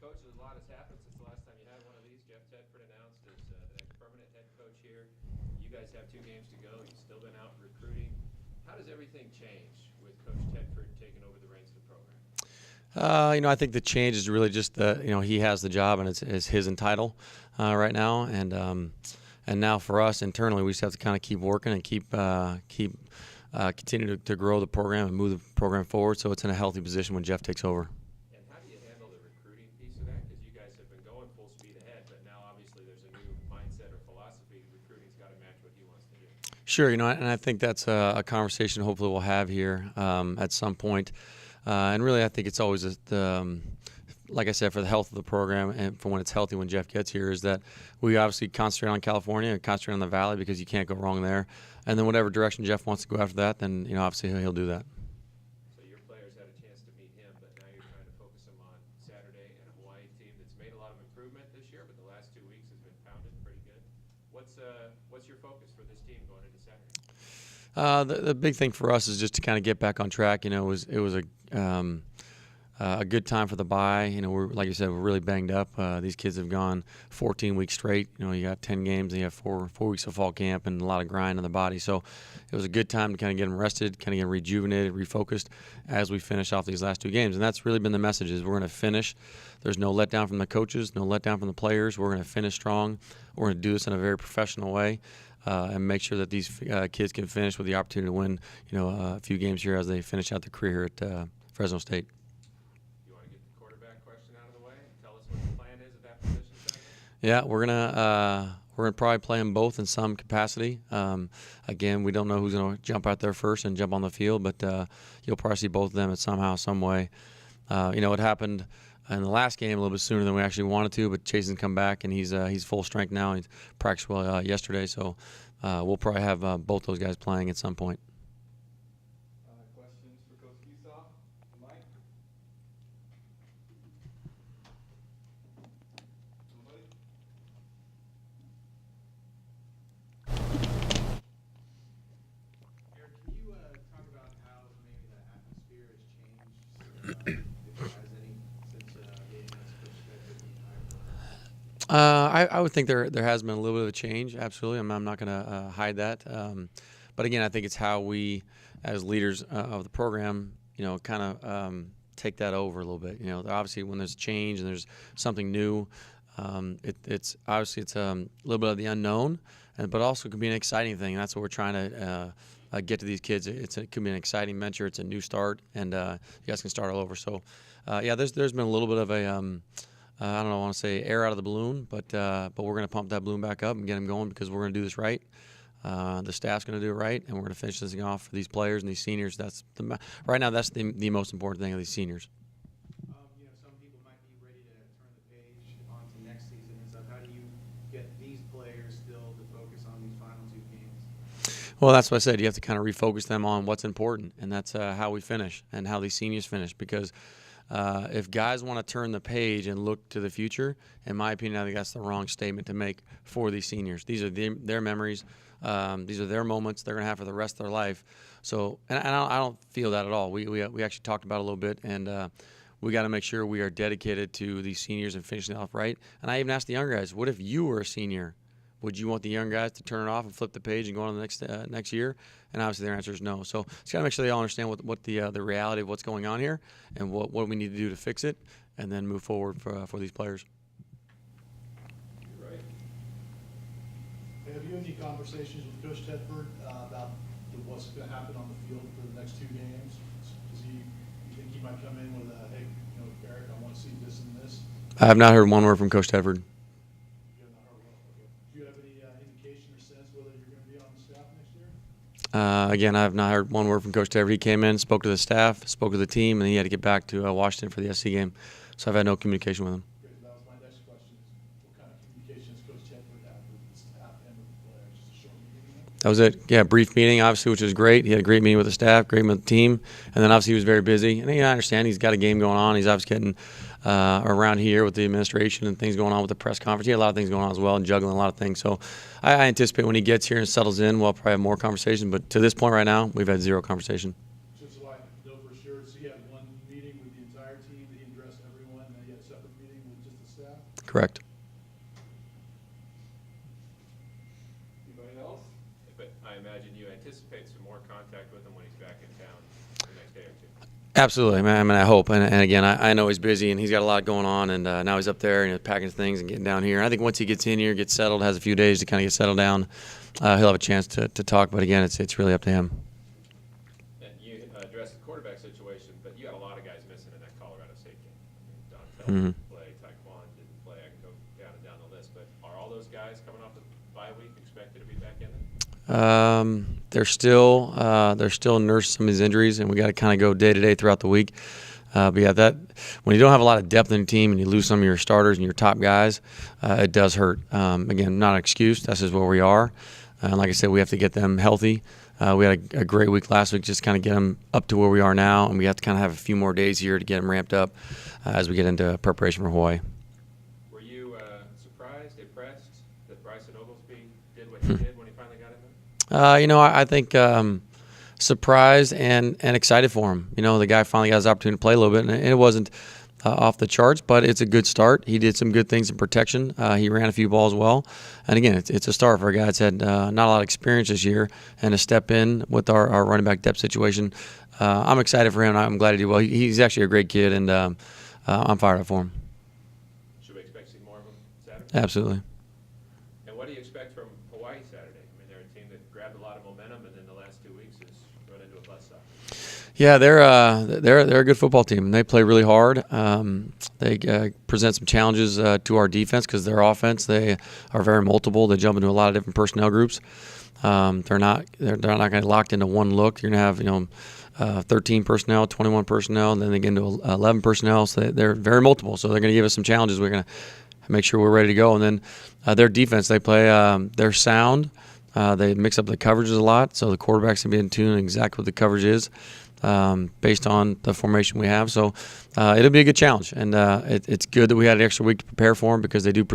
Coach, a lot has happened since the last time you had one of these. Jeff Tedford announced as the next permanent head coach here. You guys have 2 games to go. You've still been out recruiting. How does everything change with Coach Tedford taking over the reins of the program? I think the change is really just he has the job and it's his and title right now, and now for us internally, we just have to kind of keep working and keep continue to grow the program and move the program forward, so it's in a healthy position when Jeff takes over. And how do you handle the recruiting piece of that? Because you guys have been going full speed ahead, but now obviously there's a new mindset or philosophy. Recruiting's got to match what he wants to do. Sure, and I think that's a conversation hopefully we'll have here at some point. And really, I think it's always, like I said, for the health of the program and for when it's healthy when Jeff gets here, is that we obviously concentrate on California and concentrate on the Valley because you can't go wrong there. And then whatever direction Jeff wants to go after that, then obviously he'll do that. So your players had a chance to meet him, but now you're trying to focus them on Saturday and a Hawaii team that's made a lot of improvement this year, but the last 2 weeks has been pounded pretty good. What's your focus for this team going into Saturday? The big thing for us is just to kind of get back on track. It was a good time for the bye. We're, like you said, we're really banged up. These kids have gone 14 weeks straight. You got 10 games, and you have four weeks of fall camp and a lot of grind on the body. So it was a good time to kind of get them rested, kind of get them rejuvenated, refocused as we finish off these last 2 games. And that's really been the message: is we're going to finish. There's no letdown from the coaches, no letdown from the players. We're going to finish strong. We're going to do this in a very professional way. And make sure that these kids can finish with the opportunity to win, a few games here as they finish out their career at Fresno State. You want to get the quarterback question out of the way and tell us what the plan is at that position Saturday? Yeah, we're gonna probably play them both in some capacity. Again, we don't know who's gonna jump out there first and jump on the field, but you'll probably see both of them somehow, some way. It happened in the last game a little bit sooner than we actually wanted to, but Chasen's come back and he's full strength now. He practiced well yesterday, so we'll probably have both those guys playing at some point. Questions for Coach Kiesau? Mike? Nobody? Eric, can you talk about how maybe the atmosphere has changed? If it has any, since being as Coach Tedford retired? I would think there has been a little bit of a change. Absolutely, I'm not going to hide that. But again, I think it's how we, as leaders of the program, kind of take that over a little bit. Obviously, when there's change and there's something new, it's obviously a little bit of the unknown, but also can be an exciting thing. That's what we're trying to get to these kids. It could be an exciting venture. It's a new start, and you guys can start all over. So, there's been a little bit of a I don't want to say air out of the balloon, but we're going to pump that balloon back up and get them going because we're going to do this right. The staff's going to do it right, and we're going to finish this thing off for these players and these seniors. Right now, that's the most important thing of these seniors. Some people might be ready to turn the page on to next season and stuff. How do you get these players still to focus on these final 2 games? Well, that's what I said. You have to kind of refocus them on what's important, and that's how we finish and how these seniors finish. Because if guys want to turn the page and look to the future, in my opinion, I think that's the wrong statement to make for these seniors. These are their memories. These are their moments they're going to have for the rest of their life. So, and I don't feel that at all. We actually talked about it a little bit, and we got to make sure we are dedicated to these seniors and finishing it off right. And I even asked the younger guys, what if you were a senior? Would you want the young guys to turn it off and flip the page and go on to the next year? And obviously their answer is no. So it's got to make sure they all understand what the reality of what's going on here and what we need to do to fix it, and then move forward for these players. You're right. Have you had any conversations with Coach Tedford about what's going to happen on the field for the next 2 games? You think he might come in with a, hey, Eric, I want to see this and this? I have not heard one word from Coach Tedford. You have not heard one? Okay. Do you have any indication or sense whether you're going to be on the staff next year? Again, I have not heard one word from Coach Tedford. He came in, spoke to the staff, spoke to the team, and he had to get back to Washington for the SC game. So I've had no communication with him. Okay, so that was my next question. What kind of communications Coach Tedford had with the staff and with the players? Just a short meeting? That was it. Yeah, brief meeting, obviously, which was great. He had a great meeting with the staff, great meeting with the team, and then obviously he was very busy. And I understand he's got a game going on. He's obviously getting around here with the administration and things going on with the press conference. He had a lot of things going on as well and juggling a lot of things. So I anticipate when he gets here and settles in, we'll probably have more conversation. But to this point right now, we've had zero conversation. Just so I know for sure, so you had one meeting with the entire team that he addressed everyone, and then you had a separate meeting with Correct. Anybody else? But I imagine you anticipate some more contact with him when he's back in town the next day or two. Absolutely. I mean, I hope. And again, I know he's busy and he's got a lot going on. And now he's up there and he's packing his things and getting down here. And I think once he gets in here, gets settled, has a few days to kind of get settled down, he'll have a chance to talk. But again, it's really up to him. And you addressed the quarterback situation, but you had a lot of guys missing in that Colorado State game. I mean, Don Pelt didn't play, Taekwon didn't play. I can go down and down the list. But are all those guys coming off the bye week expected to be back in there? They're still nursing some of these injuries, and we got to kind of go day to day throughout the week. But yeah, that when you don't have a lot of depth in your team and you lose some of your starters and your top guys, it does hurt. Again, not an excuse. That's just where we are. And like I said, we have to get them healthy. We had a great week last week, just kind of get them up to where we are now, and we have to kind of have a few more days here to get them ramped up as we get into preparation for Hawaii. Were you surprised, impressed that Bryson Oglesby did what he did when he finally got in there? I think surprised and excited for him. The guy finally got his opportunity to play a little bit, and it wasn't off the charts, but it's a good start. He did some good things in protection. He ran a few balls well. And again, it's a start for a guy that's had not a lot of experience this year, and to step in with our running back depth situation. I'm excited for him. I'm glad he did well. He's actually a great kid, and I'm fired up for him. Should we expect to see more of him Saturday? Absolutely. And what do you expect from Hawaii Saturday? I mean, they're a team that grabbed a lot of momentum, and in the last 2 weeks has run into a buzzsaw. Yeah, they're a good football team, and they play really hard. They present some challenges to our defense because their offense, they are very multiple. They jump into a lot of different personnel groups. They're not going to be locked into one look. You're going to have 13 personnel, 21 personnel, and then they get into 11 personnel. So they're very multiple. So they're going to give us some challenges. We're going to make sure we're ready to go. And then their defense, they play. They're sound. They mix up the coverages a lot, so the quarterback's going to be in tune exactly what the coverage is. Based on the formation we have. So it'll be a good challenge. And it's good that we had an extra week to prepare for them because they do